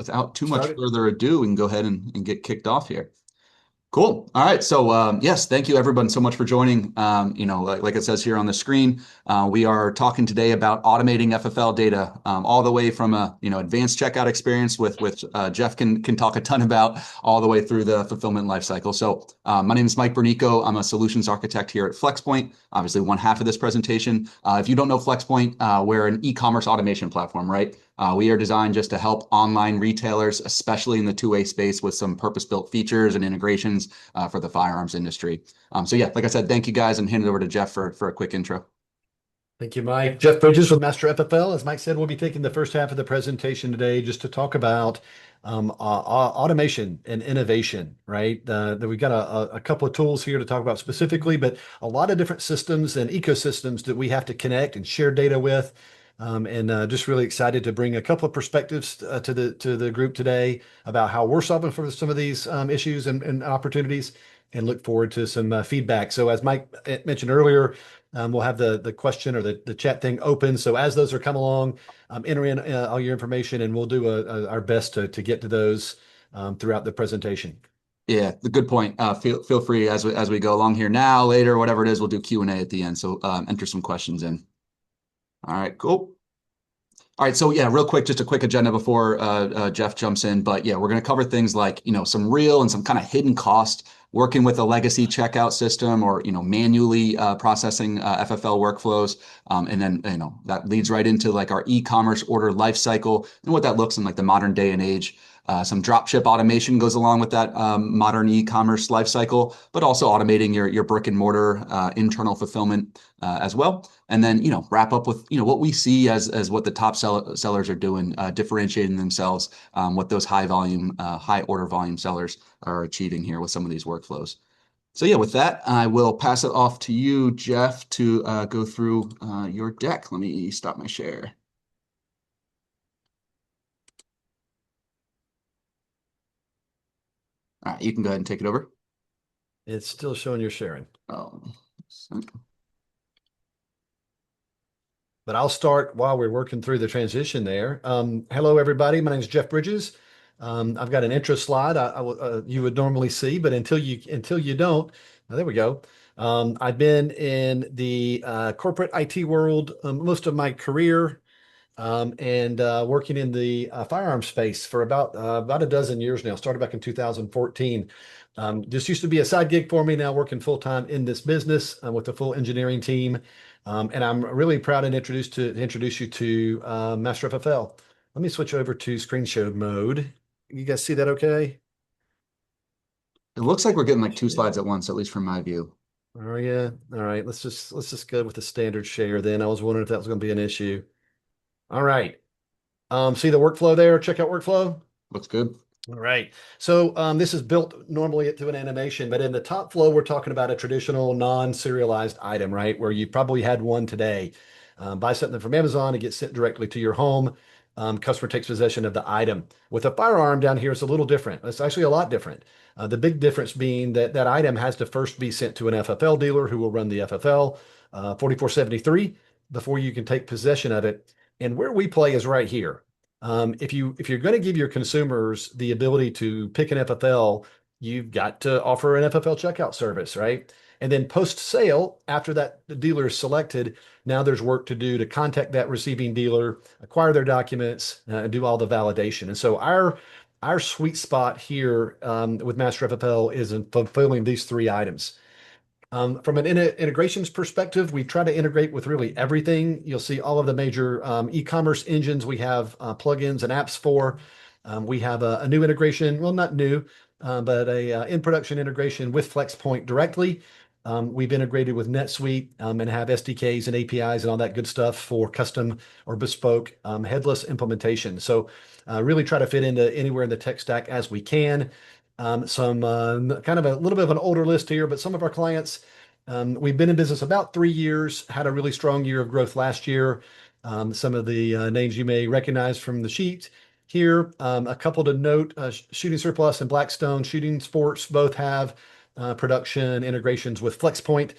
without too much Started. further ado, we can go ahead and get kicked off here. Cool. All right. So yes, thank you everyone so much for joining. Like it says here on the screen, we are talking today about automating FFL data, all the way from a advanced checkout experience with which Jeff can talk a ton about, all the way through the fulfillment lifecycle. So my name is Mike Bernico. I'm a solutions architect here at Flxpoint. Obviously, one half of this presentation. If you don't know Flxpoint, we're an e-commerce automation platform, right? We are designed just to help online retailers, especially in the two-way space, with some purpose-built features and integrations for the firearms industry. So yeah, like I said, thank you guys, and hand it over to Jeff for a quick intro. Thank you, Mike. Jeff Bridges with Master FFL. As Mike said, we'll be taking the first half of the presentation today just to talk about automation and innovation, right? We've got a couple of tools here to talk about specifically, but a lot of different systems and ecosystems that we have to connect and share data with. Just really excited to bring a couple of perspectives to the group today about how we're solving for some of these issues and opportunities, and look forward to some feedback. So as Mike mentioned earlier, we'll have the question or the chat thing open. So as those are come along, enter in all your information, and we'll do our best to get to those throughout the presentation. Yeah, the good point. Feel free as we go along here now, later, whatever it is, we'll do Q&A at the end. So enter some questions in. All right, cool. All right, so yeah, real quick, just a quick agenda before Jeff jumps in. But yeah, we're going to cover things like some real and some kind of hidden cost working with a legacy checkout system, or manually processing FFL workflows, and then that leads right into like our e-commerce order lifecycle and what that looks in like the modern day and age. Some dropship automation goes along with that modern e-commerce lifecycle, but also automating your brick and mortar internal fulfillment as well. And then wrap up with what we see as what the top sellers are doing, differentiating themselves, what those high order volume sellers are achieving here with some of these workflows. So yeah, with that, I will pass it off to you, Jeff, to go through your deck. Let me stop my share. All right, you can go ahead and take it over. It's still showing you're sharing. Oh, But I'll start while we're working through the transition there. Hello, everybody. My name is Jeff Bridges. I've got an intro slide you would normally see, but until you don't, there we go. I've been in the corporate IT world most of my career, and working in the firearm space for about a dozen years now. Started back in 2014. This used to be a side gig for me. Now working full time in this business with the full engineering team. And I'm really proud and introduce you to Master FFL. Let me switch over to screen show mode. You guys see that okay? it looks like we're getting like two slides at once, at least from my view. Oh yeah. All right. Let's just go with the standard share then. I was wondering if that was going to be an issue. All right. See the workflow there? Checkout workflow. Looks good. All right. So this is built normally to an animation, but in the top flow, we're talking about a traditional non-serialized item, right? Where you probably had one today. Buy something from Amazon, it gets sent directly to your home. Customer takes possession of the item. With a firearm down here, it's a little different. It's actually a lot different. The big difference being that that item has to first be sent to an FFL dealer who will run the FFL 4473 before you can take possession of it. And where we play is right here. If you're going to give your consumers the ability to pick an FFL, you've got to offer an FFL checkout service, right? And then post sale, after that the dealer is selected, now there's work to do to contact that receiving dealer, acquire their documents, and do all the validation. And so our sweet spot here with Master FFL is in fulfilling these three items. From an integrations perspective, we try to integrate with really everything. You'll see all of the major e-commerce engines we have plugins and apps for. We have a new integration, well, not new, but a in-production integration with Flxpoint directly. We've integrated with NetSuite and have SDKs and APIs and all that good stuff for custom or bespoke headless implementation. So really try to fit into anywhere in the tech stack as we can. Some kind of a little bit of an older list here, but some of our clients, we've been in business about 3 years, had a really strong year of growth last year. Some of the names you may recognize from the sheet here. A couple to note, Shooting Surplus and Blackstone Shooting Sports both have production integrations with Flxpoint.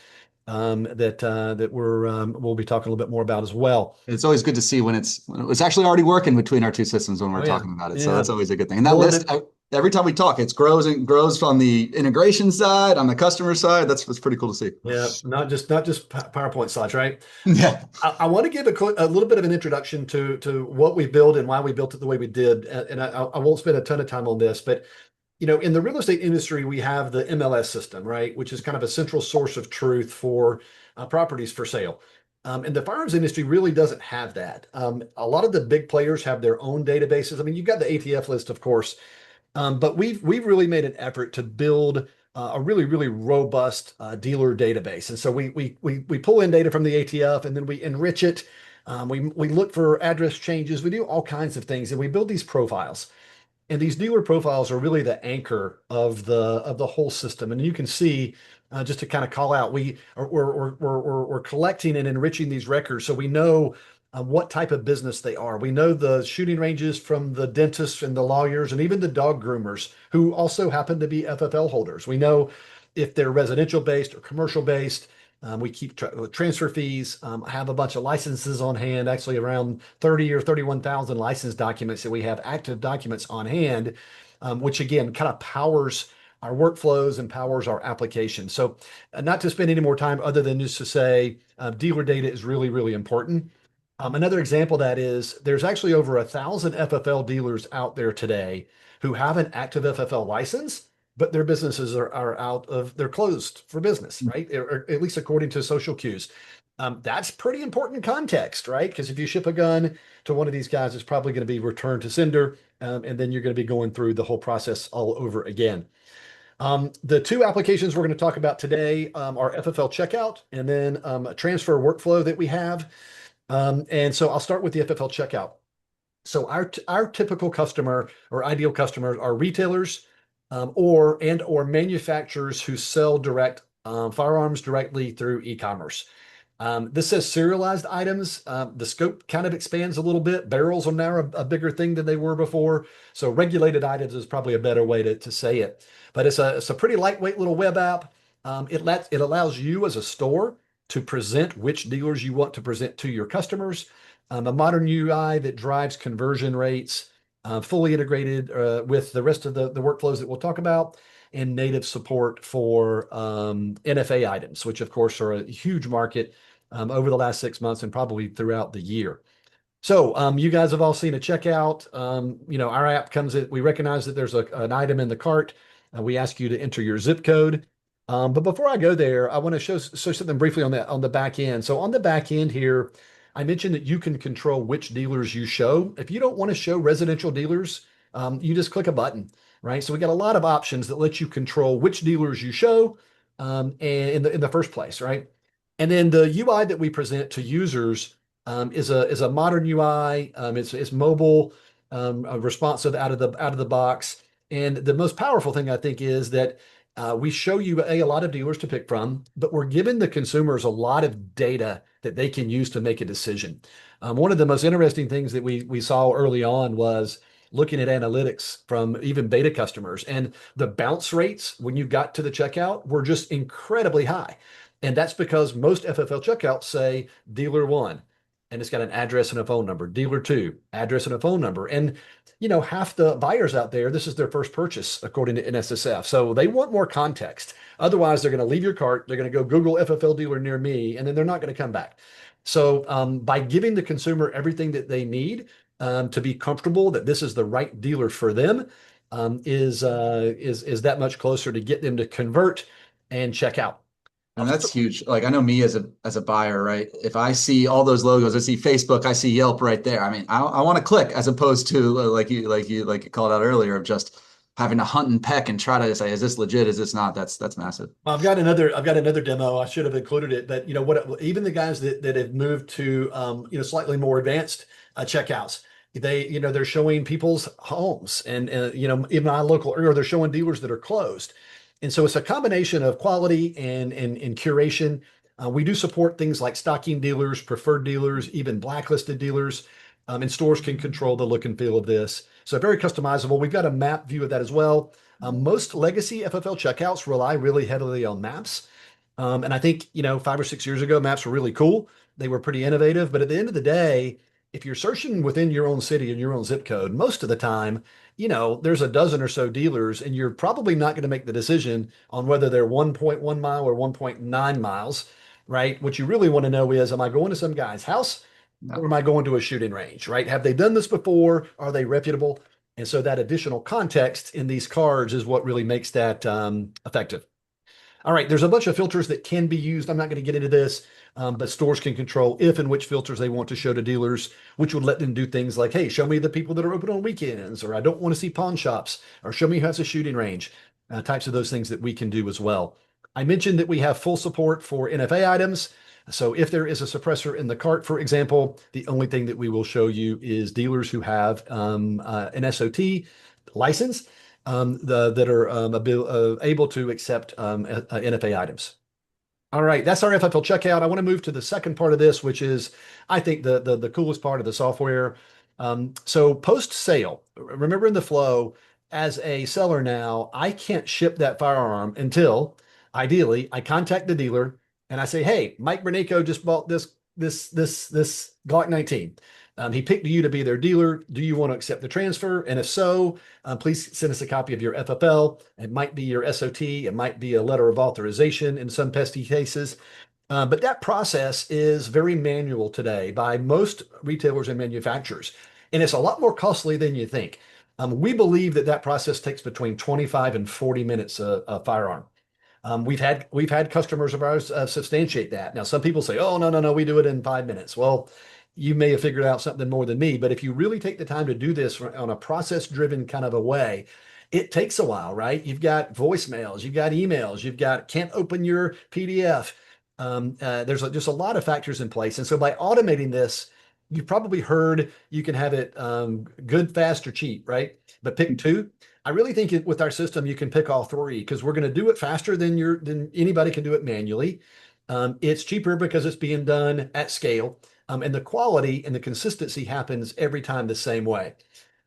that we'll be talking a little bit more about as well. It's always good to see when it's actually already working between our two systems when we're Oh yeah, talking about it. So yeah. that's always a good thing. And that Well, and list, then every time we talk, it grows and grows from the integration side, on the customer side. That's pretty cool to see. yeah, not just PowerPoint slides, right? Yeah. I want to give a little bit of an introduction to what we build and why we built it the way we did, and I won't spend a ton of time on this, but in the real estate industry, we have the MLS system, right, which is kind of a central source of truth for properties for sale. And the firearms industry really doesn't have that. A lot of the big players have their own databases. I mean, you've got the ATF list, of course, but we've really made an effort to build a really robust dealer database. And so we pull in data from the ATF and then we enrich it. We look for address changes. We do all kinds of things, and we build these profiles. And these dealer profiles are really the anchor of the whole system. And you can see, just to kind of call out, we're collecting and enriching these records so we know what type of business they are. We know the shooting ranges from the dentists and the lawyers and even the dog groomers who also happen to be FFL holders. We know if they're residential based or commercial based. We keep transfer fees, have a bunch of licenses on hand, actually around 30 or 31,000 license documents that we have active documents on hand, which again kind of powers our workflows and powers our application. So not to spend any more time other than just to say dealer data is really important. Another example of that is there's actually over 1,000 FFL dealers out there today who have an active FFL license, but their businesses they're closed for business, right? Or at least according to social cues. That's pretty important context, right? Because if you ship a gun to one of these guys, it's probably going to be returned to sender, and then you're going to be going through the whole process all over again. The two applications we're going to talk about today are FFL checkout and then a transfer workflow that we have. And so I'll start with the FFL checkout. So our typical customer or ideal customers are retailers or manufacturers who sell direct firearms directly through e-commerce. This says serialized items. The scope kind of expands a little bit. Barrels are now a bigger thing than they were before. So regulated items is probably a better way to say it. But it's a pretty lightweight little web app. It allows you as a store to present which dealers you want to present to your customers. A modern UI that drives conversion rates, fully integrated with the rest of the workflows that we'll talk about, and native support for NFA items, which of course are a huge market over the last 6 months and probably throughout the year. So you guys have all seen a checkout. Our app comes in, we recognize that there's an item in the cart. We ask you to enter your zip code. But before I go there, I want to show something briefly on the back end. So on the back end here, I mentioned that you can control which dealers you show. If you don't want to show residential dealers, you just click a button, right? So we got a lot of options that let you control which dealers you show and in the first place, right? And then the UI that we present to users is a modern UI. It's mobile, responsive out of the box. And the most powerful thing I think is that we show you a lot of dealers to pick from, but we're giving the consumers a lot of data that they can use to make a decision. One of the most interesting things that we saw early on was looking at analytics from even beta customers, and the bounce rates when you got to the checkout were just incredibly high. And that's because most FFL checkouts say dealer one, and it's got an address and a phone number, dealer two, address and a phone number. And half the buyers out there, this is their first purchase according to NSSF. So they want more context. Otherwise, they're going to leave your cart. They're going to go Google FFL dealer near me, and then they're not going to come back. So by giving the consumer everything that they need to be comfortable that this is the right dealer for them is that much closer to get them to convert and check out. And that's huge. Like I know me as a buyer, right? If I see all those logos, I see Facebook, I see Yelp right there. I mean, I want to click as opposed to like you called out earlier of just having to hunt and peck and try to say, is this legit? Is this not? That's massive. I've got another demo. I should have included it, but even the guys that have moved to slightly more advanced checkouts, they're showing people's homes and even my local area, they're showing dealers that are closed. And so it's a combination of quality and curation. We do support things like stocking dealers, preferred dealers, even blacklisted dealers, and stores can control the look and feel of this. So very customizable. We've got a map view of that as well. Most legacy FFL checkouts rely really heavily on maps. And I think, 5 or 6 years ago, maps were really cool. They were pretty innovative. But at the end of the day, if you're searching within your own city and your own zip code, most of the time, there's a dozen or so dealers, and you're probably not going to make the decision on whether they're 1.1 mile or 1.9 miles, right? What you really want to know is, am I going to some guy's house or No. am I going to a shooting range, right? Have they done this before? Are they reputable? And so that additional context in these cards is what really makes that effective. All right, there's a bunch of filters that can be used. I'm not going to get into this, but stores can control if and which filters they want to show to dealers, which would let them do things like, hey, show me the people that are open on weekends, or I don't want to see pawn shops, or show me who has a shooting range, types of those things that we can do as well. I mentioned that we have full support for NFA items. So if there is a suppressor in the cart, for example, the only thing that we will show you is dealers who have an SOT license that are able to accept NFA items. All right, that's our FFL checkout. I want to move to the second part of this, which is, I think, the coolest part of the software. So post sale, remember in the flow, as a seller now, I can't ship that firearm until, ideally, I contact the dealer and I say, "Hey, Mike Bernico just bought this Glock 19. He picked you to be their dealer. Do you want to accept the transfer? And if so, please send us a copy of your FFL. It might be your SOT. It might be a letter of authorization in some pesky cases. But that process is very manual today by most retailers and manufacturers. And it's a lot more costly than you think. We believe that process takes between 25 and 40 minutes a firearm. We've had customers of ours substantiate that. Now, some people say, "Oh, no, no, no, we do it in 5 minutes." Well, you may have figured out something more than me, but if you really take the time to do this on a process-driven kind of a way, it takes a while, right? You've got voicemails, you've got emails, you've got can't open your PDF. There's just a lot of factors in place, and so by automating this, you've probably heard you can have it good, fast, or cheap, right? But pick two. I really think with our system, you can pick all three because we're going to do it faster than anybody can do it manually. It's cheaper because it's being done at scale, and the quality and the consistency happens every time the same way.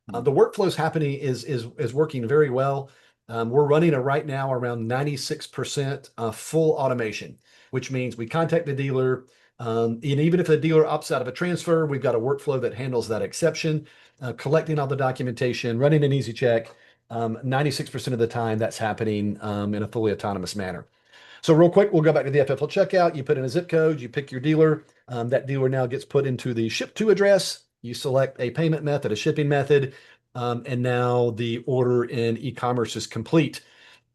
The workflow's happening is working very well. We're running right now around 96% full automation, which means we contact the dealer. And even if the dealer opts out of a transfer, we've got a workflow that handles that exception, collecting all the documentation, running an easy check. 96% of the time, that's happening in a fully autonomous manner. So real quick, we'll go back to the FFL checkout. You put in a zip code, you pick your dealer. That dealer now gets put into the ship to address. You select a payment method, a shipping method, and now the order in e-commerce is complete.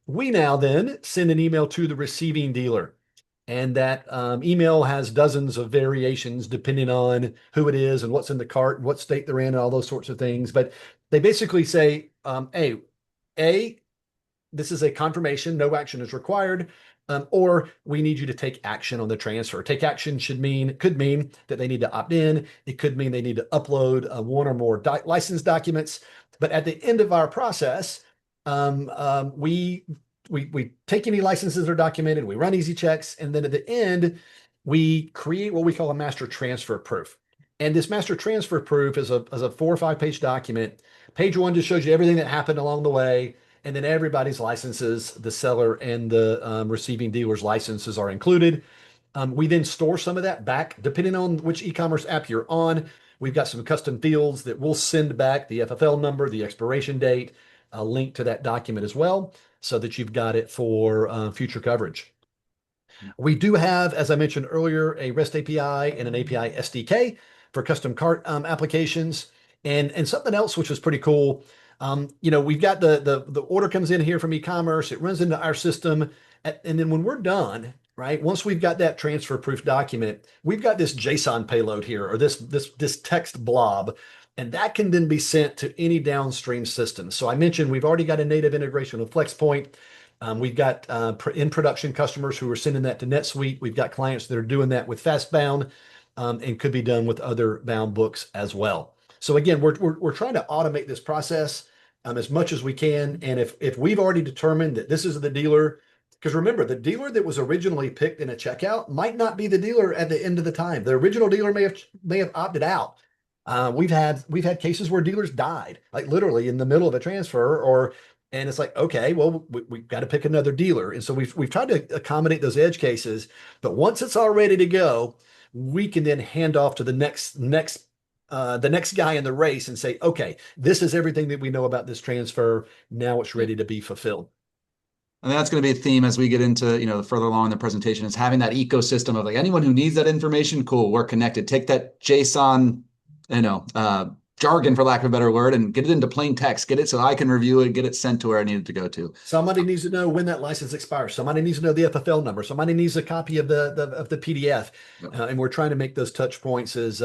We now then send an email to the receiving dealer. And that email has dozens of variations depending on who it is and what's in the cart, what state they're in, and all those sorts of things. But they basically say, hey, this is a confirmation, no action is required, or we need you to take action on the transfer. Take action could mean that they need to opt in. It could mean they need to upload one or more license documents. But at the end of our process, we take any licenses that are documented, we run easy checks, and then at the end, we create what we call a master transfer proof. And this master transfer proof is a 4 or 5 page document. Page one just shows you everything that happened along the way. And then everybody's licenses, the seller and the receiving dealer's licenses are included. We then store some of that back, depending on which e-commerce app you're on. We've got some custom fields that we'll send back the FFL number, the expiration date, a link to that document as well, so that you've got it for future coverage. We do have, as I mentioned earlier, a REST API and an API SDK for custom cart applications. And something else which was pretty cool. We've got the order comes in here from e-commerce, it runs into our system, and then when we're done, right, once we've got that transfer proof document, we've got this JSON payload here, or this text blob, and that can then be sent to any downstream system. So I mentioned we've already got a native integration with Flxpoint. We've got in production customers who are sending that to NetSuite. We've got clients that are doing that with Fastbound, and could be done with other bound books as well. So again, we're trying to automate this process as much as we can. And if we've already determined that this is the dealer, because remember, the dealer that was originally picked in a checkout might not be the dealer at the end of the time. The original dealer may have opted out. We've had cases where dealers died, like literally in the middle of a transfer, or And it's like, okay, well, we've got to pick another dealer. And so we've tried to accommodate those edge cases, but once it's all ready to go, we can then hand off to the next guy in the race and say, okay, this is everything that we know about this transfer. Now it's ready to be fulfilled. And that's going to be a theme as we get into, the further along in the presentation, is having that ecosystem of like anyone who needs that information, cool, we're connected. Take that JSON, jargon, for lack of a better word, and get it into plain text. Get it so I can review it, get it sent to where I need it to go to. Somebody needs to know when that license expires. Somebody needs to know the FFL number. Somebody needs a copy of the PDF. Yep. And we're trying to make those touch points as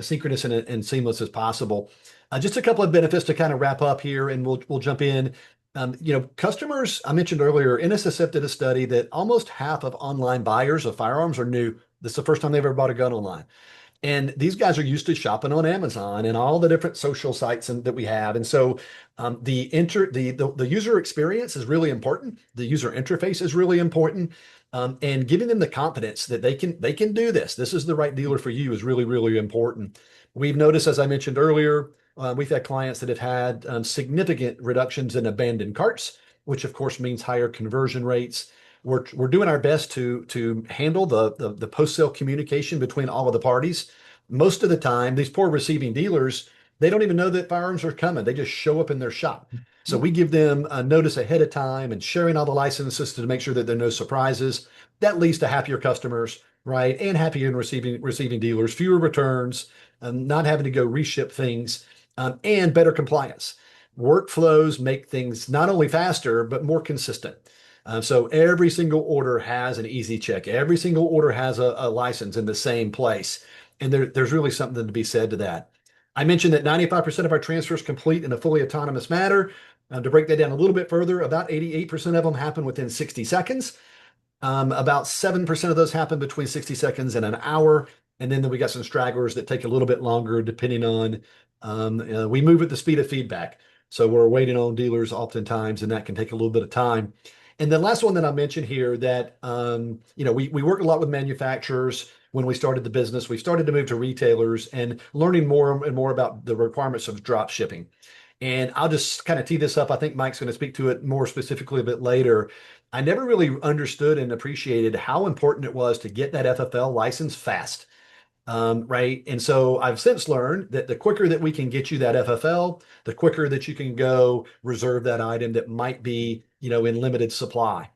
synchronous and seamless as possible. Just a couple of benefits to kind of wrap up here, and we'll jump in. Customers, I mentioned earlier, NSSF did a study that almost half of online buyers of firearms are new. This is the first time they've ever bought a gun online. And these guys are used to shopping on Amazon and all the different social sites that we have. And so the user experience is really important. The user interface is really important. And giving them the confidence that they can do this. This is the right dealer for you is really, really important. We've noticed, as I mentioned earlier, we've had clients that have had significant reductions in abandoned carts, which of course means higher conversion rates. We're doing our best to handle the post-sale communication between all of the parties. Most of the time, these poor receiving dealers, they don't even know that firearms are coming. They just show up in their shop. So we give them a notice ahead of time and sharing all the licenses to make sure that there are no surprises. That leads to happier customers, right? And happier and receiving dealers, fewer returns, not having to go reship things, and better compliance. Workflows make things not only faster, but more consistent. So every single order has an easy check. Every single order has a license in the same place. And there's really something to be said to that. I mentioned that 95% of our transfers complete in a fully autonomous manner. To break that down a little bit further, about 88% of them happen within 60 seconds. About 7% of those happen between 60 seconds and an hour. And then we got some stragglers that take a little bit longer depending on, we move at the speed of feedback. So we're waiting on dealers oftentimes, and that can take a little bit of time. And the last one that I mentioned here that, we work a lot with manufacturers when we started the business. We started to move to retailers and learning more and more about the requirements of drop shipping. And I'll just kind of tee this up. I think Mike's going to speak to it more specifically a bit later. I never really understood and appreciated how important it was to get that FFL license fast. Right. And so I've since learned that the quicker that we can get you that FFL, the quicker that you can go reserve that item that might be, in limited supply.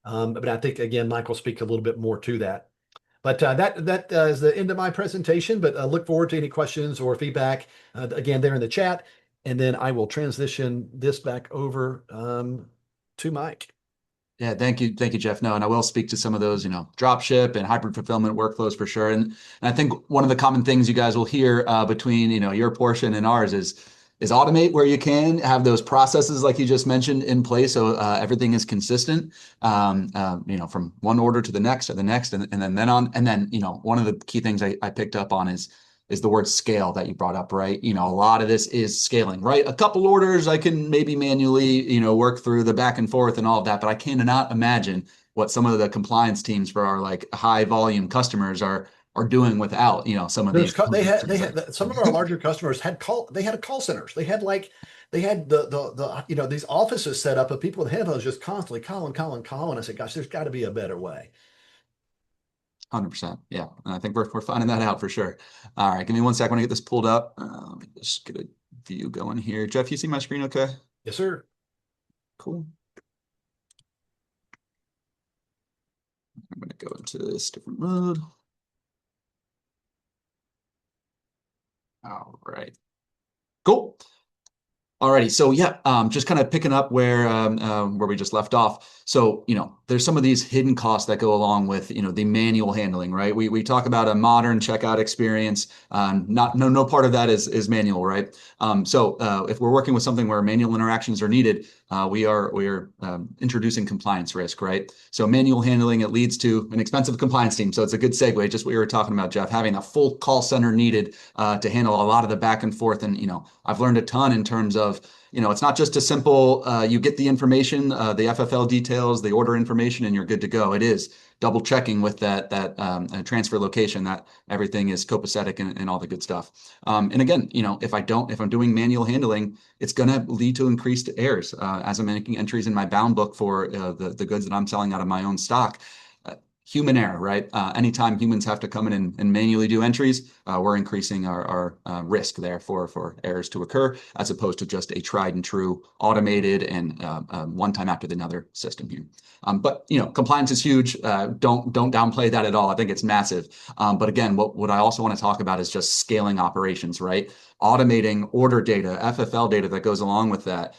But I think, again, Mike will speak a little bit more to that. But that is the end of my presentation, but I look forward to any questions or feedback, again, there in the chat. And then I will transition this back over to Mike. Yeah, thank you, Jeff. No, and I will speak to some of those, drop ship and hybrid fulfillment workflows for sure. And I think one of the common things you guys will hear between, your portion and ours is automate where you can, have those processes like you just mentioned in place, so everything is consistent. From one order to the next, and then on. And then, one of the key things I picked up on is the word scale that you brought up, right? A lot of this is scaling, right? A couple orders I can maybe manually, work through the back and forth and all of that, but I cannot imagine what some of the compliance teams for our like high volume customers are doing without, some of these. They had some of our larger customers had call centers. They had the these offices set up of people with headphones just constantly calling. I said, gosh, there's got to be a better way. 100%. Yeah. And I think we're finding that out for sure. All right. Give me 1 second. I want to get this pulled up. Let me just get a view going here. Jeff, you see my screen okay? Yes, sir. Cool. I'm going to go into this different mode. All right. Cool. Alrighty, so yeah, just kind of picking up where we just left off. So, there's some of these hidden costs that go along with, the manual handling, right? We talk about a modern checkout experience. No part of that is manual, right? So if we're working with something where manual interactions are needed, we are introducing compliance risk, right? So manual handling, it leads to an expensive compliance team. So it's a good segue, just what you were talking about, Jeff, having a full call center needed to handle a lot of the back and forth. And, I've learned a ton in terms of, it's not just a simple, you get the information, the FFL details, the order information, and you're good to go. It is double checking with that transfer location that everything is copacetic and all the good stuff. And again, if I'm doing manual handling, it's going to lead to increased errors as I'm making entries in my bound book for the goods that I'm selling out of my own stock. Human error, right? Anytime humans have to come in and manually do entries, we're increasing our risk there for errors to occur, as opposed to just a tried and true automated and one time after another system here. But compliance is huge. Don't downplay that at all. I think it's massive. But again, what I also want to talk about is just scaling operations, right? Automating order data, FFL data that goes along with that.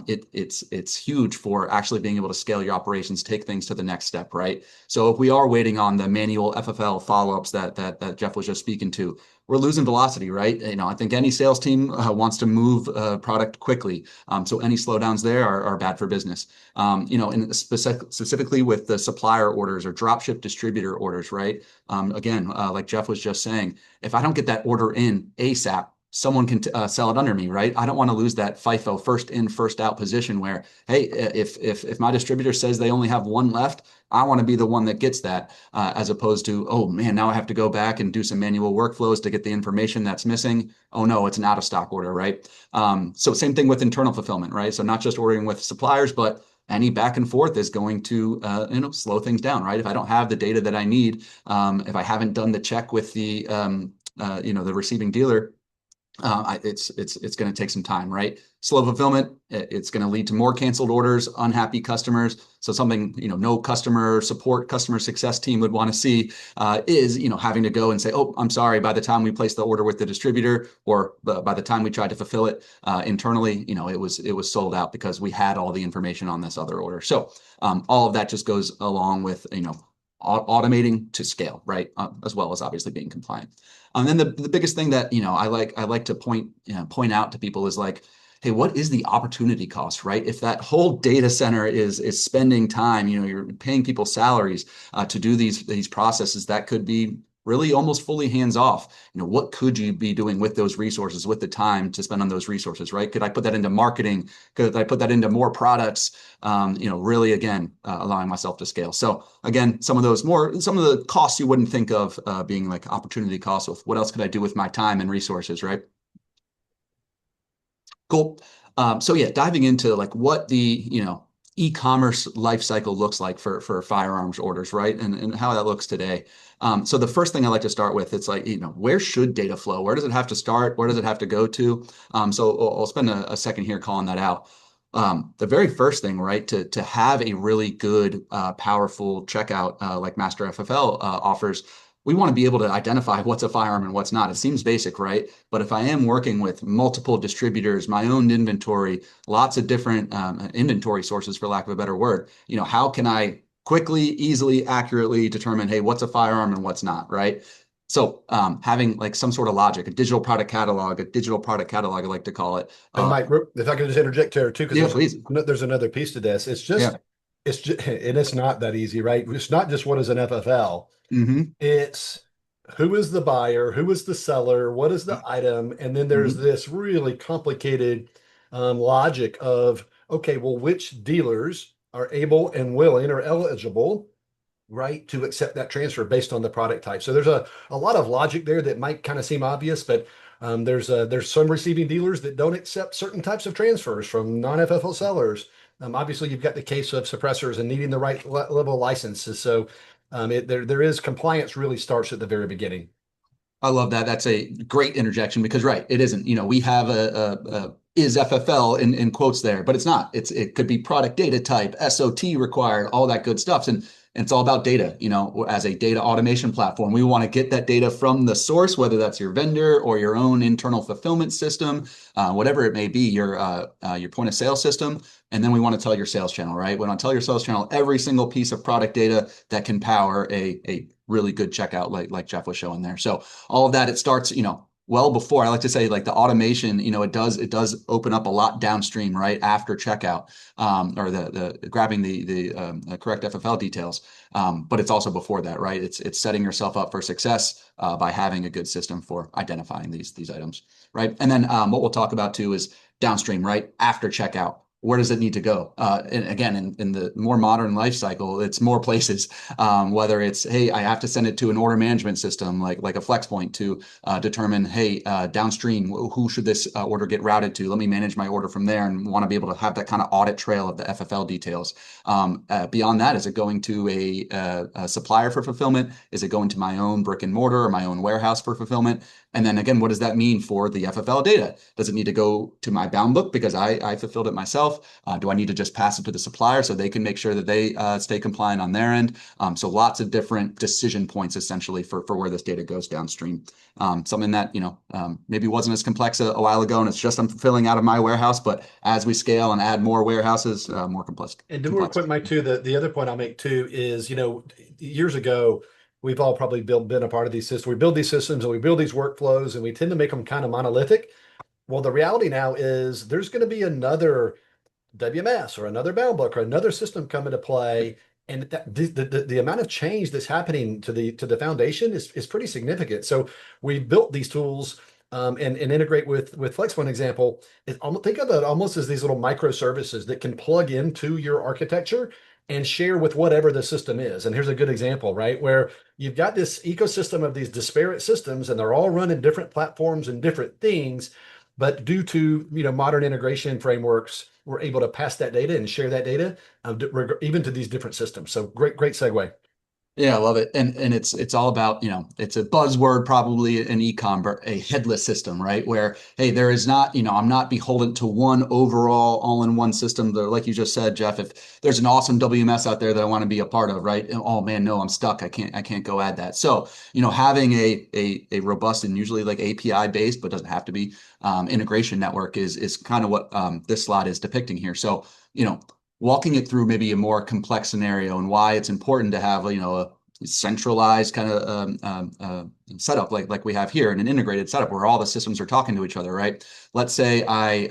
It's huge for actually being able to scale your operations, take things to the next step, right? So if we are waiting on the manual FFL follow-ups that Jeff was just speaking to, we're losing velocity, right? I think any sales team wants to move product quickly. So any slowdowns there are bad for business. And specifically with the supplier orders or dropship distributor orders, right? Again, like Jeff was just saying, if I don't get that order in ASAP, someone can sell it under me, right? I don't want to lose that FIFO first in, first out position where, hey, if my distributor says they only have one left, I want to be the one that gets that, as opposed to, oh man, now I have to go back and do some manual workflows to get the information that's missing. Oh no, it's an out of stock order, right? So same thing with internal fulfillment, right? So not just ordering with suppliers, but any back and forth is going to slow things down, right? If I don't have the data that I need, if I haven't done the check with the the receiving dealer, it's going to take some time, right? Slow fulfillment, it's going to lead to more canceled orders, unhappy customers. So something, no customer support, customer success team would want to see is, having to go and say, oh, I'm sorry, by the time we placed the order with the distributor, or by the time we tried to fulfill it internally, it was sold out because we had all the information on this other order. So all of that just goes along with, automating to scale, right? As well as obviously being compliant. And then the biggest thing that I like to point out to people is like, hey, what is the opportunity cost, right? If that whole data center is spending time, you're paying people salaries to do these processes that could be really almost fully hands off. What could you be doing with those resources, with the time to spend on those resources, right? Could I put that into marketing? Could I put that into more products? Really, again, allowing myself to scale. So again, some of the costs you wouldn't think of being like opportunity costs. Of what else could I do with my time and resources, right? Cool. So yeah, diving into like what the e-commerce life cycle looks like for firearms orders, right? And how that looks today. So the first thing I like to start with, it's like, where should data flow? Where does it have to start? Where does it have to go to? So I'll spend a second here calling that out. The very first thing, right, to have a really good, powerful checkout like Master FFL offers, we want to be able to identify what's a firearm and what's not. It seems basic, right? But if I am working with multiple distributors, my own inventory, lots of different inventory sources, for lack of a better word, how can I quickly, easily, accurately determine, hey, what's a firearm and what's not, right? So having like some sort of logic, a digital product catalog, I like to call it. And Mike, if I could just interject there too, because there's another piece to this. It's just, and it's not that easy, right? It's not just what is an FFL. It's who is the buyer, who is the seller, what is the item, and then there's this really complicated logic of, okay, well, which dealers are able and willing or eligible, right, to accept that transfer based on the product type. So there's a lot of logic there that might kind of seem obvious, but there's some receiving dealers that don't accept certain types of transfers from non-FFL sellers. Obviously, you've got the case of suppressors and needing the right level of licenses. So there is compliance really starts at the very beginning. I love that. That's a great interjection because, right, it isn't. We have a is FFL in quotes there, but it's not. It could be product data type, SOT required, all that good stuff. And it's all about data. As a data automation platform, we want to get that data from the source, whether that's your vendor or your own internal fulfillment system, whatever it may be, your point of sale system. And then we want to tell your sales channel, right? We want to tell your sales channel every single piece of product data that can power a really good checkout like Jeff was showing there. So all of that, it starts, well before. I like to say like the automation, it does open up a lot downstream, right after checkout, or the grabbing the correct FFL details. But it's also before that, right? It's setting yourself up for success by having a good system for identifying these items, right? And then what we'll talk about too is downstream, right after checkout. where does it need to go? And again, in the more modern life cycle, it's more places. Whether it's, hey, I have to send it to an order management system like a Flxpoint to determine, hey, downstream, who should this order get routed to? Let me manage my order from there, and want to be able to have that kind of audit trail of the FFL details. Beyond that, is it going to a supplier for fulfillment? Is it going to my own brick and mortar or my own warehouse for fulfillment? And then again, what does that mean for the FFL data? Does it need to go to my bound book because I fulfilled it myself? Do I need to just pass it to the supplier so they can make sure that they stay compliant on their end? So lots of different decision points essentially for where this data goes downstream. Something that maybe wasn't as complex a while ago, and it's just I'm fulfilling out of my warehouse. But as we scale and add more warehouses, more complex. And to real quick, Mike, too, the other point I'll make too is, years ago, we've all probably been a part of these systems. We build these systems and we build these workflows and we tend to make them kind of monolithic. Well, the reality now is there's going to be another WMS or another bound book or another system come into play. And the amount of change that's happening to the foundation is pretty significant. So we built these tools and integrate with Flxpoint example. Think of it almost as these little microservices that can plug into your architecture and share with whatever the system is. And here's a good example, right? Where you've got this ecosystem of these disparate systems and they're all running different platforms and different things. But due to modern integration frameworks, we're able to pass that data and share that data even to these different systems. So great segue. Yeah, I love it. And it's all about, it's a buzzword probably in e-com, but a headless system, right? Where, hey, there is not, I'm not beholden to one overall all-in-one system. There, like you just said, Jeff, if there's an awesome WMS out there that I want to be a part of, right? And, oh man, no, I'm stuck. I can't go add that. So, having a robust and usually like API based, but doesn't have to be, integration network is kind of what this slide is depicting here. So, walking it through maybe a more complex scenario and why it's important to have, a centralized kind of setup like we have here in an integrated setup where all the systems are talking to each other, right? Let's say I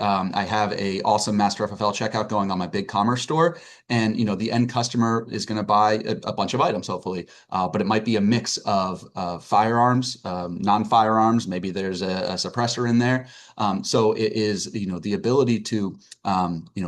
have a awesome master FFL checkout going on my big commerce store, and the end customer is going to buy a bunch of items, hopefully, but it might be a mix of firearms, non-firearms. Maybe there's a suppressor in there. So it is the ability to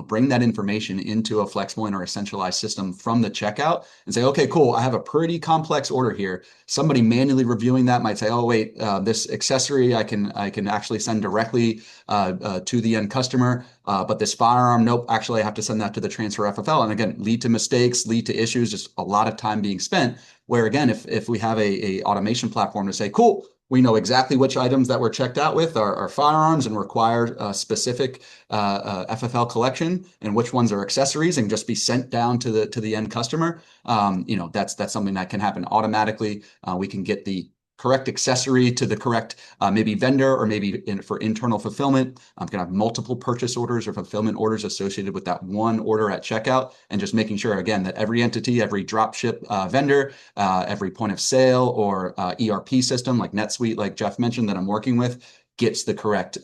bring that information into a Flxpoint or a centralized system from the checkout and say, okay, cool, I have a pretty complex order here. Somebody manually reviewing that might say, oh wait, this accessory I can actually send directly to the end customer, but this firearm, nope, actually I have to send that to the transfer FFL. And again, lead to mistakes, lead to issues, just a lot of time being spent. Where again, if we have a automation platform to say, cool, we know exactly which items that were checked out with are firearms and require a specific FFL collection, and which ones are accessories, and just be sent down to the end customer. That's something that can happen automatically. We can get the correct accessory to the correct maybe vendor, or maybe for internal fulfillment. I'm going to have multiple purchase orders or fulfillment orders associated with that one order at checkout, and just making sure, again, that every entity, every drop ship vendor, every point of sale or ERP system like NetSuite, like Jeff mentioned, that I'm working with, gets the correct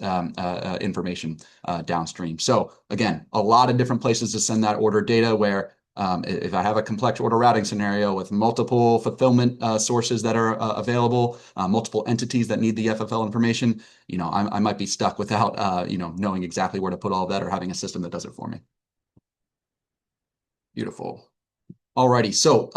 information downstream. So again, a lot of different places to send that order data where if I have a complex order routing scenario with multiple fulfillment sources that are available, multiple entities that need the FFL information, I might be stuck without, knowing exactly where to put all of that or having a system that does it for me. Beautiful. Alrighty, so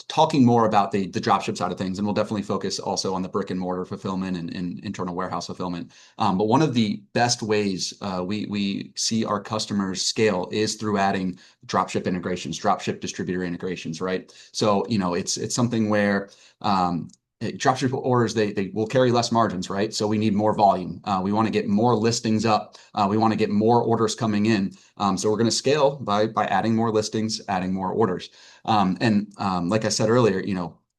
talking more about the dropship side of things, and we'll definitely focus also on the brick and mortar fulfillment and internal warehouse fulfillment. But one of the best ways we see our customers scale is through adding dropship integrations, dropship distributor integrations, right? So it's something where dropship orders, they will carry less margins, right? So we need more volume. We want to get more listings up. We want to get more orders coming in. So we're going to scale by adding more listings, adding more orders. Like I said earlier,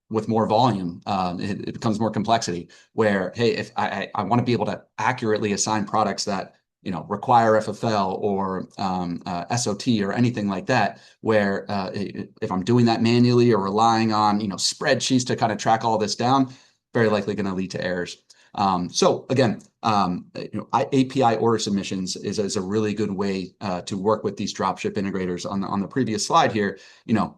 with more volume, it becomes more complexity where, hey, if I want to be able to accurately assign products that require FFL or SOT or anything like that, where if I'm doing that manually or relying on spreadsheets to kind of track all this down, very likely going to lead to errors. So again, API order submissions is a really good way to work with these dropship integrators. On the previous slide here,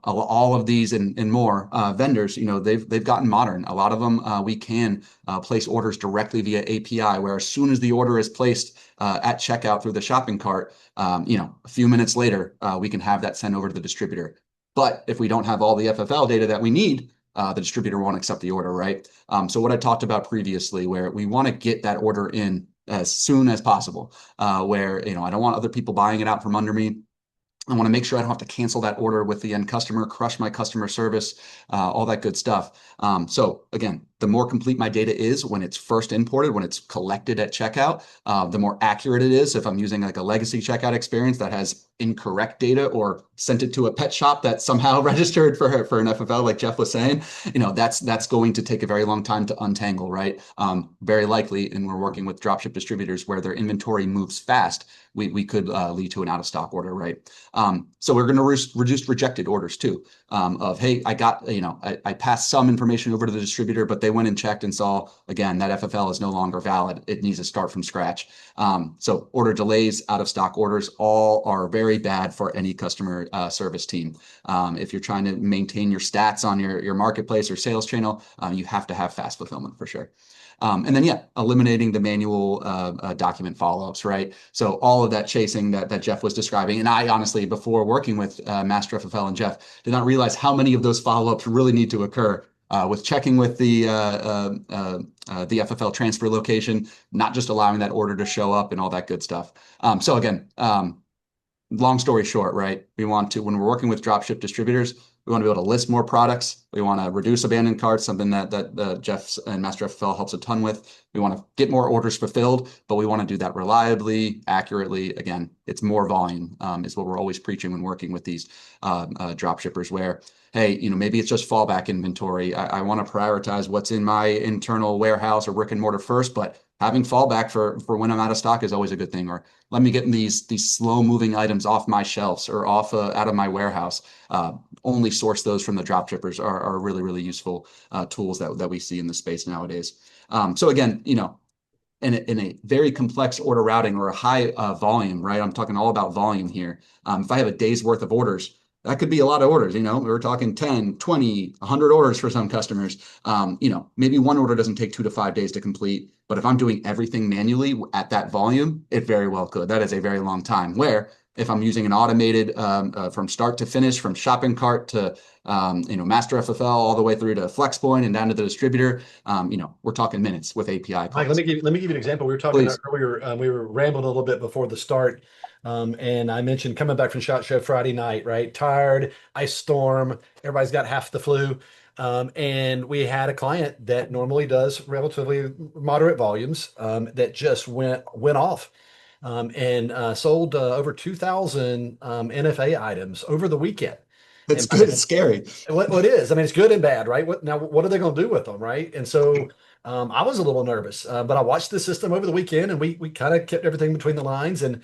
all of these and more vendors, they've gotten modern. A lot of them we can place orders directly via API, where as soon as the order is placed at checkout through the shopping cart, a few minutes later, we can have that sent over to the distributor. But if we don't have all the FFL data that we need, the distributor won't accept the order, right? So what I talked about previously, where we want to get that order in as soon as possible, where, I don't want other people buying it out from under me. I want to make sure I don't have to cancel that order with the end customer, crush my customer service, all that good stuff. So again, the more complete my data is when it's first imported, when it's collected at checkout, the more accurate it is. If I'm using like a legacy checkout experience that has incorrect data or sent it to a pet shop that somehow registered for an FFL, like Jeff was saying, that's going to take a very long time to untangle, right? Very likely, and we're working with dropship distributors where their inventory moves fast, we could lead to an out of stock order, right? So we're going to reduce rejected orders too. Of, hey, I got, I passed some information over to the distributor, but they went and checked and saw, again, that FFL is no longer valid. It needs to start from scratch. So order delays, out of stock orders, all are very bad for any customer service team. If you're trying to maintain your stats on your marketplace or sales channel, you have to have fast fulfillment for sure. And then, eliminating the manual document follow-ups, right? So all of that chasing that Jeff was describing, and I honestly, before working with Master FFL and Jeff, did not realize how many of those follow-ups really need to occur with checking with the FFL transfer location, not just allowing that order to show up and all that good stuff. So again, long story short, right? We want to, when we're working with dropship distributors, we want to be able to list more products. We want to reduce abandoned carts, something that Jeff and Master FFL helps a ton with. We want to get more orders fulfilled, but we want to do that reliably, accurately. Again, it's more volume is what we're always preaching when working with these drop shippers where, hey, maybe it's just fallback inventory. I want to prioritize what's in my internal warehouse or brick and mortar first, but having fallback for when I'm out of stock is always a good thing. Or let me get these slow moving items off my shelves or off out of my warehouse. Only source those from the drop shippers are really, really useful tools that we see in the space nowadays. So again, in a very complex order routing or a high volume, right? I'm talking all about volume here. If I have a day's worth of orders, that could be a lot of orders. We're talking 10, 20, 100 orders for some customers. Maybe one order doesn't take 2 to 5 days to complete, but if I'm doing everything manually at that volume, it very well could. That is a very long time. Where if I'm using an automated from start to finish, from shopping cart to Master FFL all the way through to Flxpoint and down to the distributor, we're talking minutes with API calls. Mike, let me give you an example. We were talking earlier. We were rambling a little bit before the start, and I mentioned coming back from SHOT Show Friday night, right? Tired, ice storm, everybody's got half the flu. And we had a client that normally does relatively moderate volumes that just went off. And sold over 2,000 NFA items over the weekend. It's good. It's scary. What is? I mean, it's good and bad, right? What are they going to do with them, right? And so I was a little nervous, but I watched the system over the weekend, and we kind of kept everything between the lines. And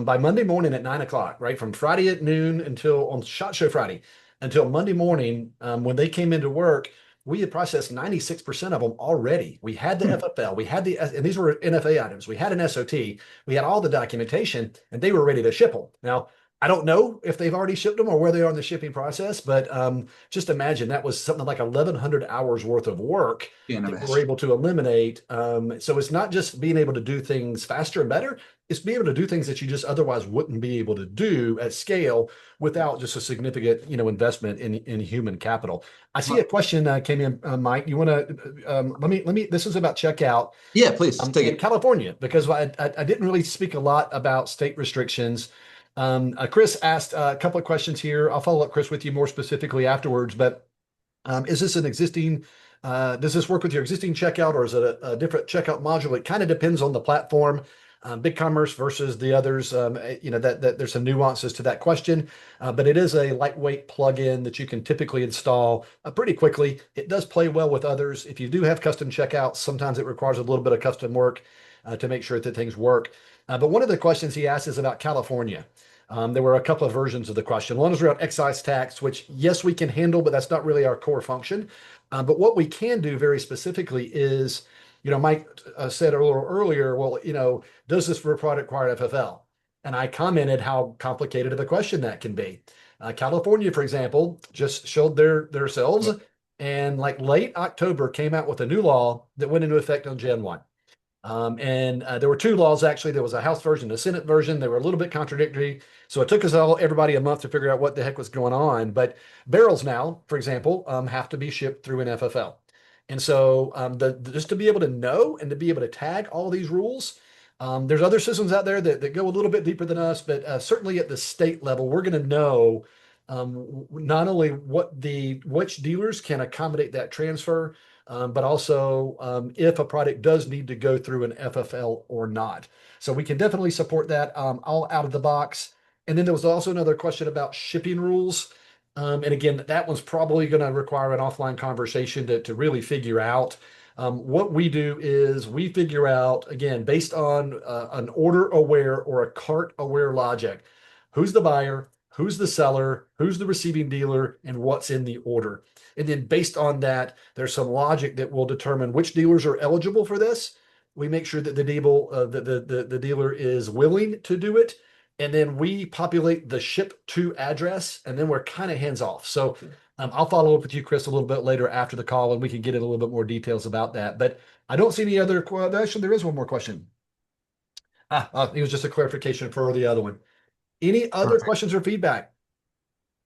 by Monday morning at 9 o'clock, right, from Friday at noon until on SHOT Show Friday until Monday morning, when they came into work, we had processed 96% of them already. We had the FFL, we had and these were NFA items. We had an SOT, we had all the documentation, and they were ready to ship them. Now, I don't know if they've already shipped them or where they are in the shipping process, but just imagine that was something like 1,100 hours worth of work that we're able to eliminate. So it's not just being able to do things faster and better, it's being able to do things that you just otherwise wouldn't be able to do at scale without just a significant, investment in human capital. I see a question came in, Mike. You want to let me. This is about checkout. Yeah, please take in it. California, because I didn't really speak a lot about state restrictions. Chris asked a couple of questions here. I'll follow up, Chris, with you more specifically afterwards. But is this an existing? Does this work with your existing checkout, or is it a different checkout module? It kind of depends on the platform. BigCommerce versus the others, that there's some nuances to that question, but it is a lightweight plugin that you can typically install pretty quickly. It does play well with others. If you do have custom checkouts, sometimes it requires a little bit of custom work to make sure that things work. But one of the questions he asked is about California. There were a couple of versions of the question. One is around excise tax, which yes, we can handle, but that's not really our core function. But what we can do very specifically is Mike said a little earlier, well, does this product require FFL? And I commented how complicated of a question that can be. California, for example, just showed themselves and like late October came out with a new law that went into effect on Jan 1. And there were two laws actually. There was a House version, a Senate version. They were a little bit contradictory. So it took everybody a month to figure out what the heck was going on. But barrels now, for example, have to be shipped through an FFL. And so just to be able to know and to be able to tag all these rules, there's other systems out there that go a little bit deeper than us, but certainly at the state level, we're going to know not only which dealers can accommodate that transfer, but also if a product does need to go through an FFL or not. So we can definitely support that all out of the box. And then there was also another question about shipping rules. And again, that one's probably going to require an offline conversation to really figure out. What we do is we figure out, again, based on an order aware or a cart aware logic, who's the buyer, who's the seller, who's the receiving dealer, and what's in the order. And then based on that, there's some logic that will determine which dealers are eligible for this. We make sure that the dealer is willing to do it. And then we populate the ship to address, and then we're kind of hands off. So I'll follow up with you, Chris, a little bit later after the call, and we can get in a little bit more details about that. But I don't see any other. Actually, there is one more question. It was just a clarification for the other one. Any other questions or feedback?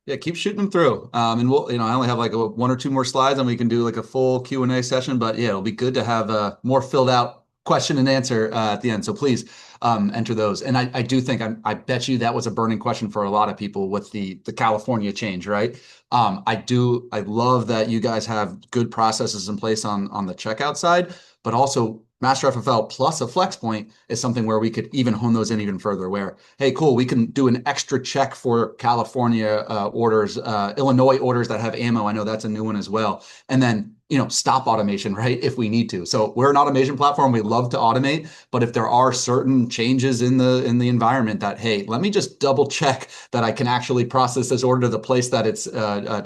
Yeah, keep shooting them through. And we'll, I only have like one or two more slides and we can do like a full Q&A session, but yeah, it'll be good to have a more filled out question and answer at the end. So please enter those. And I do think, I bet you that was a burning question for a lot of people with the California change, right? I love that you guys have good processes in place on the checkout side, but also Master FFL plus a Flxpoint is something where we could even hone those in even further where, hey, cool, we can do an extra check for California orders, Illinois orders that have ammo. I know that's a new one as well. And then, stop automation, right? If we need to. So we're an automation platform. We love to automate, but if there are certain changes in the environment that, hey, let me just double check that I can actually process this order to the place that it's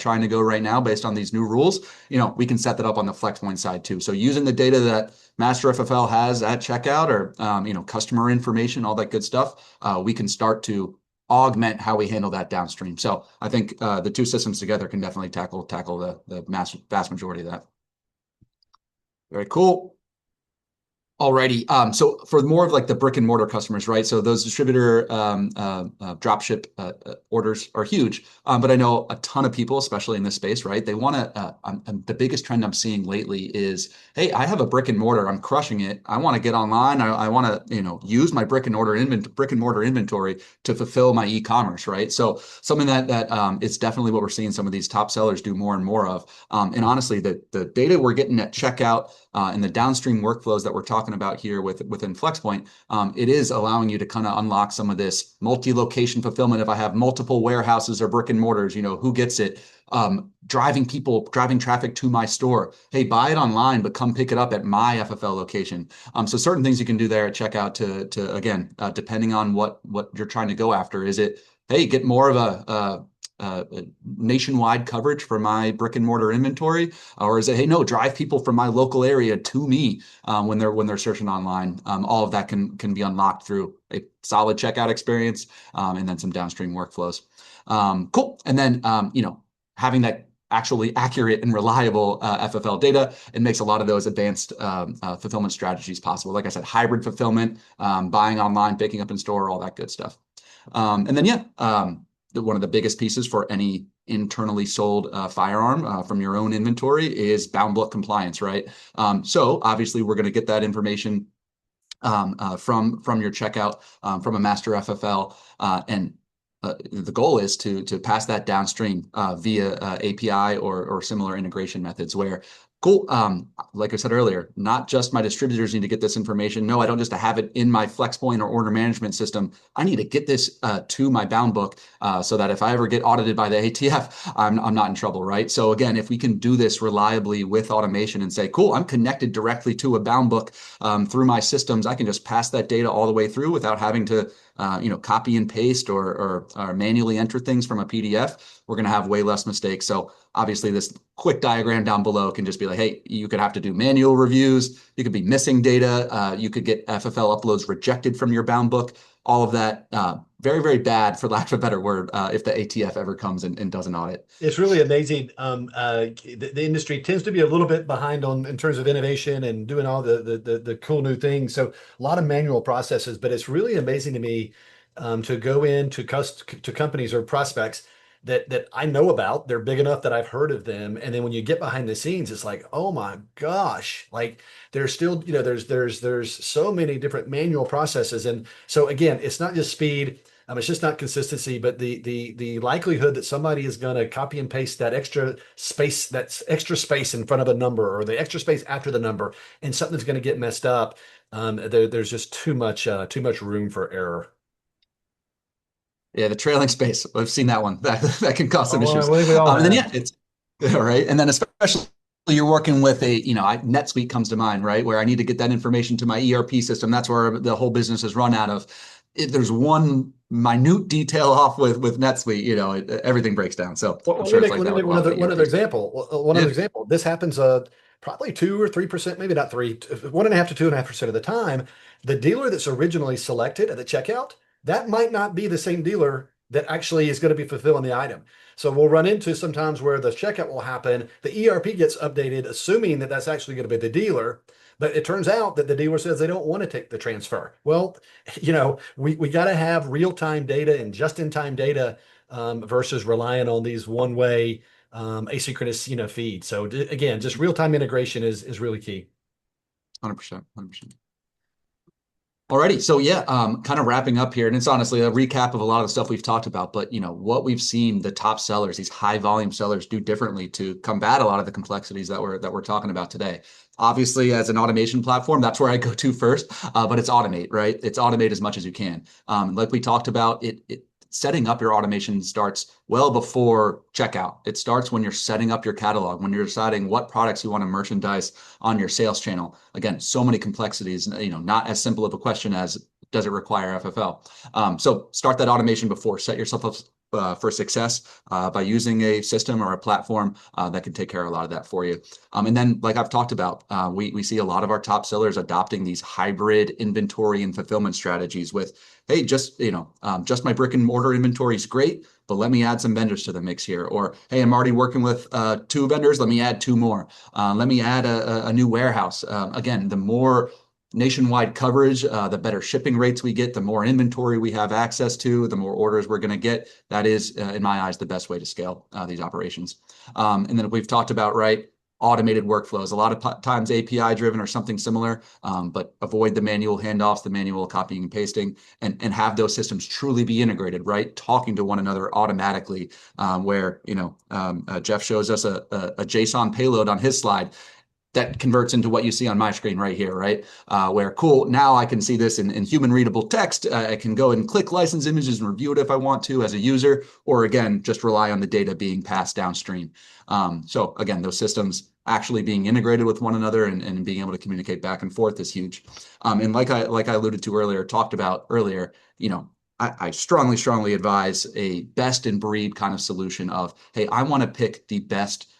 trying to go right now based on these new rules, we can set that up on the Flxpoint side too. So using the data that Master FFL has at checkout or, customer information, all that good stuff, we can start to augment how we handle that downstream. So I think the two systems together can definitely tackle the vast majority of that. Very cool. Alrighty. So for more of like the brick and mortar customers, right? So those distributor drop ship orders are huge. But I know a ton of people, especially in this space, right? They want to, the biggest trend I'm seeing lately is, hey, I have a brick and mortar, I'm crushing it. I want to get online. I want to, use my brick and mortar inventory to fulfill my e-commerce, right? So something that it's definitely what we're seeing some of these top sellers do more and more of. And honestly, the data we're getting at checkout and the downstream workflows that we're talking about here within Flxpoint, it is allowing you to kind of unlock some of this multi-location fulfillment. If I have multiple warehouses or brick and mortars, who gets it? Driving traffic to my store. Hey, buy it online, but come pick it up at my FFL location. So certain things you can do there at checkout to again, depending on what you're trying to go after. Is it, hey, get more of a nationwide coverage for my brick and mortar inventory, or is it, hey, no, drive people from my local area to me when they're searching online? All of that can be unlocked through a solid checkout experience and then some downstream workflows. Cool. And then having that actually accurate and reliable FFL data, it makes a lot of those advanced fulfillment strategies possible. Like I said, hybrid fulfillment, buying online, picking up in store, all that good stuff. And then one of the biggest pieces for any internally sold firearm from your own inventory is bound book compliance, right? So obviously we're going to get that information from your checkout from a master FFL, and the goal is to pass that downstream via API or similar integration methods where, cool, like I said earlier, not just my distributors need to get this information. No, I don't just have it in my Flxpoint or order management system. I need to get this to my bound book so that if I ever get audited by the ATF, I'm not in trouble, right? So again, if we can do this reliably with automation and say, cool, I'm connected directly to a bound book through my systems, I can just pass that data all the way through without having to copy and paste or manually enter things from a PDF, we're going to have way less mistakes. So obviously this quick diagram down below can just be like, hey, you could have to do manual reviews. You could be missing data. You could get FFL uploads rejected from your bound book. All of that, very, very bad, for lack of a better word, if the ATF ever comes and does an audit. It's really amazing. The industry tends to be a little bit behind on in terms of innovation and doing all the cool new things. So a lot of manual processes, but it's really amazing to me to go into to companies or prospects that I know about. They're big enough that I've heard of them, and then when you get behind the scenes, it's like, oh my gosh, like there's still there's so many different manual processes, and so again, it's not just speed. It's just not consistency, but the likelihood that somebody is going to copy and paste that's extra space in front of a number or the extra space after the number, and something's going to get messed up. There's just too much room for error. Yeah, the trailing space. I've seen that one. That can cause some Oh, issues. I think we all And then have. yeah, it's all right. And then especially you're working with NetSuite comes to mind, right? Where I need to get that information to my ERP system. That's where the whole business is run out of. If there's one minute detail off with NetSuite, everything breaks down. So Well, I'm sure it's like let me that with make a lot of the one other ERPs. example. One other Yeah, example. This happens probably 2 or 3%, maybe not three, 1.5 to 2.5% of the time. The dealer that's originally selected at the checkout, that might not be the same dealer that actually is going to be fulfilling the item. So we'll run into sometimes where the checkout will happen. The ERP gets updated, assuming that that's actually going to be the dealer. But it turns out that the dealer says they don't want to take the transfer. Well, we got to have real-time data and just-in-time data versus relying on these one-way asynchronous, feeds. So again, just real-time integration is really key. 100%, 100%. Alrighty, so yeah, kind of wrapping up here, and it's honestly a recap of a lot of the stuff we've talked about. But what we've seen the top sellers, these high volume sellers, do differently to combat a lot of the complexities that we're talking about today. Obviously, as an automation platform, that's where I go to first. But it's automate, right? It's automate as much as you can. Like we talked about, it setting up your automation starts well before checkout. It starts when you're setting up your catalog, when you're deciding what products you want to merchandise on your sales channel. Again, so many complexities, not as simple of a question as does it require FFL? So start that automation before, set yourself up for success by using a system or a platform that can take care of a lot of that for you. And then, like I've talked about, we see a lot of our top sellers adopting these hybrid inventory and fulfillment strategies with, hey, just my brick and mortar inventory is great, but let me add some vendors to the mix here. Or, hey, I'm already working with 2 vendors. Let me add 2 more. Let me add a new warehouse. Again, the more nationwide coverage, the better shipping rates we get, the more inventory we have access to, the more orders we're going to get. That is, in my eyes, the best way to scale these operations. And then we've talked about, right, automated workflows, a lot of times API driven or something similar, but avoid the manual handoffs, the manual copying and pasting, and have those systems truly be integrated, right? Talking to one another automatically, where, Jeff shows us a JSON payload on his slide that converts into what you see on my screen right here, right? Where cool, now I can see this in human readable text. I can go and click license images and review it if I want to as a user, or again, just rely on the data being passed downstream. So again, those systems actually being integrated with one another and being able to communicate back and forth is huge. And like I alluded to earlier, talked about earlier, I strongly, strongly advise a best in breed kind of solution of, hey, I want to pick the best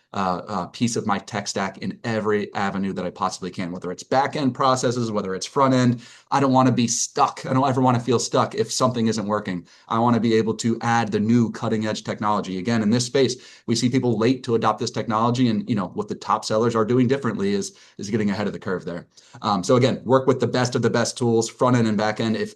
piece of my tech stack in every avenue that I possibly can, whether it's back end processes, whether it's front end. I don't want to be stuck. I don't ever want to feel stuck if something isn't working. I want to be able to add the new cutting edge technology. Again, in this space, we see people late to adopt this technology, and what the top sellers are doing differently is getting ahead of the curve there. So again, work with the best of the best tools, front end and back end. If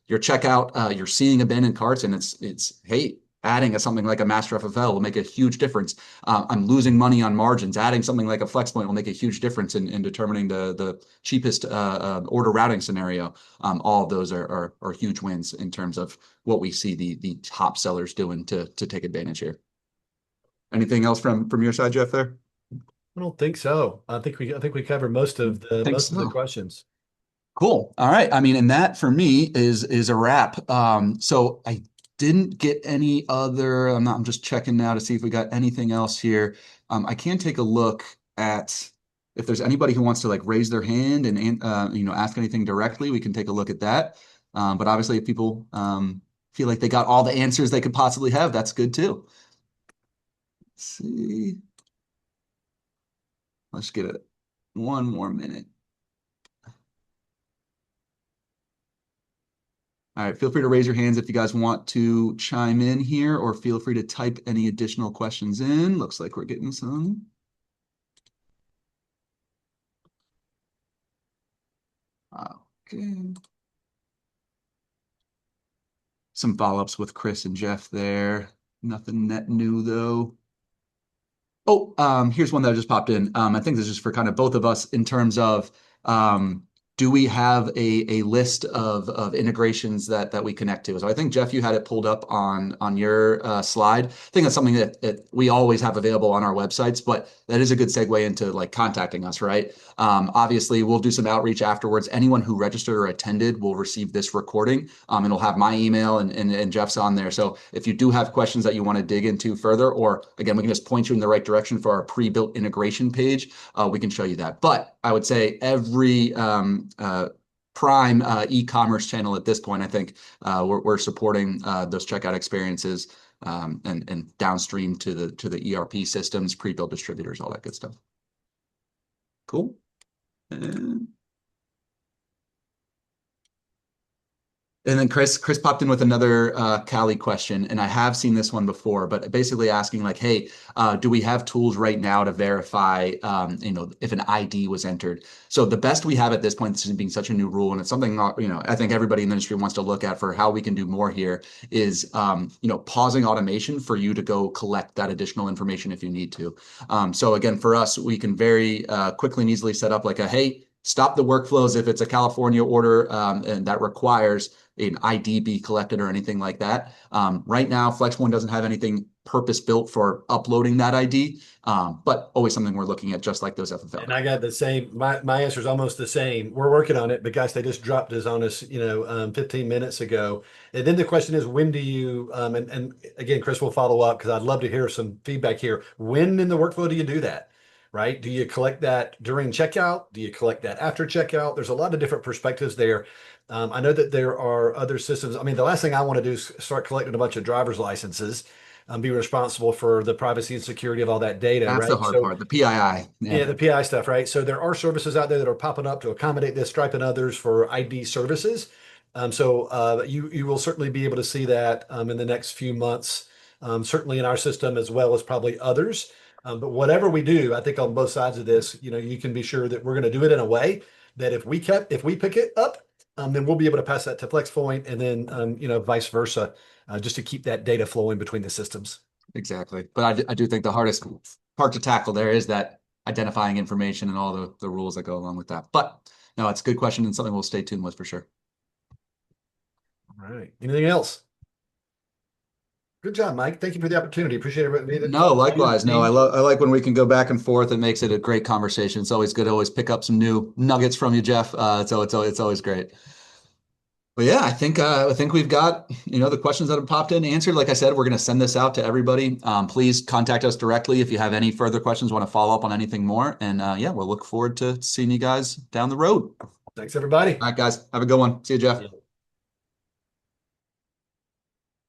your checkout, you're seeing abandoned carts and it's hey, adding something like a master FFL will make a huge difference. I'm losing money on margins. Adding something like a Flxpoint will make a huge difference in determining the cheapest order routing scenario. All of those are huge wins in terms of what we see the top sellers doing to take advantage here. Anything else from your side, Jeff, there? I don't think so. I think we covered most of Thanks. the questions. Cool. All right. I mean, and that for me is a wrap. So I didn't get any other. I'm just checking now to see if we got anything else here. I can take a look at if there's anybody who wants to like raise their hand and ask anything directly. We can take a look at that. But obviously, if people feel like they got all the answers they could possibly have, that's good too. Let's see. Let's get it. One more minute. All right, feel free to raise your hands if you guys want to chime in here, or feel free to type any additional questions in. Looks like we're getting some. Okay. Some follow-ups with Chris and Jeff there. Nothing net new though. Oh, here's one that just popped in. I think this is for kind of both of us in terms of um, do we have a list of integrations that we connect to? So I think Jeff, you had it pulled up on your slide. I think that's something that we always have available on our websites, but that is a good segue into like contacting us, right? Obviously, we'll do some outreach afterwards. Anyone who registered or attended will receive this recording, and it'll have my email and Jeff's on there. So if you do have questions that you want to dig into further, or again, we can just point you in the right direction for our pre-built integration page. We can show you that. But I would say every prime e-commerce channel at this point, I think we're supporting those checkout experiences and downstream to the ERP systems, pre-built distributors, all that good stuff. Cool. And then Chris popped in with another Cali question, and I have seen this one before, but basically asking like, hey, do we have tools right now to verify, if an ID was entered? So the best we have at this point, this is being such a new rule, and it's something, I think everybody in the industry wants to look at for how we can do more here is, pausing automation for you to go collect that additional information if you need to. So again, for us, we can very quickly and easily set up like hey, stop the workflows if it's a California order and that requires an ID be collected or anything like that. Right now, Flxpoint doesn't have anything purpose built for uploading that ID, but always something we're looking at, just like those FFL. And I got the same. My answer is almost the same. We're working on it, but guys, they just dropped this on us, 15 minutes ago. And then the question is, when do you? And again, Chris will follow up because I'd love to hear some feedback here. When in the workflow do you do that? Right? Do you collect that during checkout? Do you collect that after checkout? There's a lot of different perspectives there. I know that there are other systems. I mean, the last thing I want to do is start collecting a bunch of driver's licenses, be responsible for the privacy and security of all that data, That's right? the hard part, the PII. Yeah, the PI stuff, right? So there are services out there that are popping up to accommodate this, Stripe and others for ID services. You will certainly be able to see that in the next few months, certainly in our system as well as probably others. But whatever we do, I think on both sides of this, you can be sure that we're going to do it in a way that if we pick it up, then we'll be able to pass that to Flxpoint and then vice versa, just to keep that data flowing between the systems. Exactly. But I do think the hardest part to tackle there is that identifying information and all the rules that go along with that. But no, it's a good question and something we'll stay tuned with for sure. All right. Anything else? Good job, Mike. Thank you for the opportunity. Appreciate everybody. No, likewise. No, I like when we can go back and forth. It makes it a great conversation. It's always good to always pick up some new nuggets from you, Jeff. So it's always great. But yeah, I think we've got the questions that have popped in answered. Like I said, we're going to send this out to everybody. Please contact us directly if you have any further questions, want to follow up on anything more. And yeah, we'll look forward to seeing you guys down the road. Thanks, everybody. All right, guys, have a good one. See you, Jeff. Yeah.